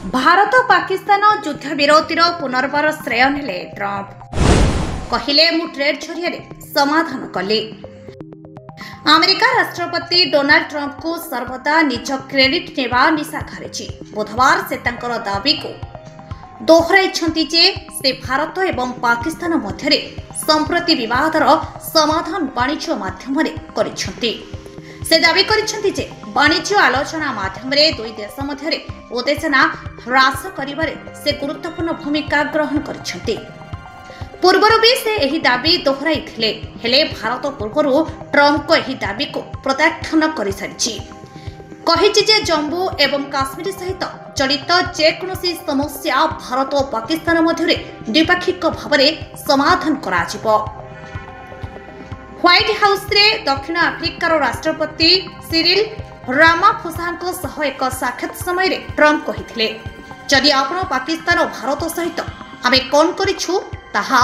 भारत पाकिस्तान युद्ध विरोधीर पुनर्बार श्रेय नेले ट्रंप कहिले मु ट्रेड जरिया समाधान कली। अमेरिका राष्ट्रपति डोनाल्ड ट्रंप को सर्वदा निज क्रेडिट नेवा निशा खारिछि। बुधवार से तांकर दाबी को दोहराइछन्ति जे से भारत एवं पाकिस्तान मध्यरे संप्रति विवादर समाधान वाणिज्य माध्यम करिछन्ति। से दाबी करिछन्ति जे वाणिज्य आलोचना माध्यम दुई देश मध्यरे उत्तेजना ह्रास करिबारे से गुरुत्वपूर्ण भूमिका ग्रहण करिछन्ति। पूर्वरु भी से एही दाबी दोहराइथिले हेले भारत पूर्वरु ट्रंप को एही दाबी को प्रत्याख्यान करिसारिछि। कहिछि जे जम्मू एवं काश्मीर सहित जड़ित जेकोसी समस्या भारत और पाकिस्तान मध्यरे द्विपाक्षिक भावरे समाधान कराजिबो। व्हाइट हाउस रे दक्षिण आफ्रिकार राष्ट्रपति सिरिल रामाफोसाଙ୍କ सह एक साक्षात समय रे ट्रंप कहिथिले जदि आपण पाकिस्तान और भारत सहित आमे कोन करिछु ताहा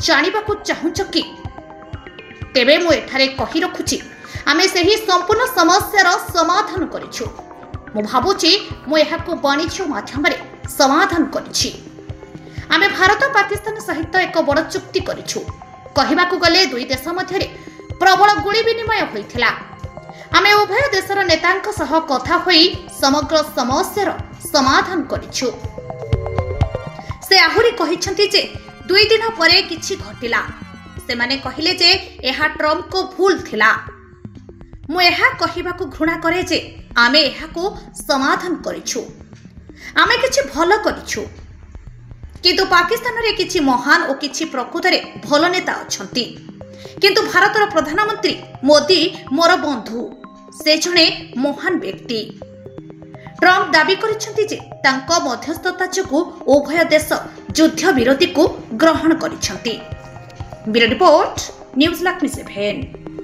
जानिबाकू चाहुछ कि तेबे मु एठारे कहि रखुछि आमे सेही संपूर्ण समस्यार समाधान करिछु। मु भाबुछि मु एहाकू वाणिज्य माध्यम रे समाधान करिछि। आमे भारत पाकिस्तान सहित एक बड़ चुक्ति करिछु। कहिबाकू गले दुई देश मध्यरे प्रबल गुली विनिमय होइथिला। आमे उभय देशर नेतांक सह कथा होई समग्र समस्यार समाधान करिछु। से आहुरी कहिछन्ति जे दुई दिन परे किछि घटिला। से माने कहिले जे एहा ट्रंप को भूल थिला। मु एहा कहिबाकू घृणा करे जे आमे एहाकू समाधान करिछु। आमे किछि भलो करिछु किंतु पाकिस्तान रे किछि महान और किछि प्रकृतरे भलो नेता अछंती। किंतु भारतर प्रधानमंत्री मोदी मोर बंधु, से जणे महान व्यक्ति। ट्रंप दाबी करिछन्ति जे तांको मध्यस्थता जोगु उभय देश युद्ध विरोधी को ग्रहण करिछन्ति। Bureau report news Laxmi 7।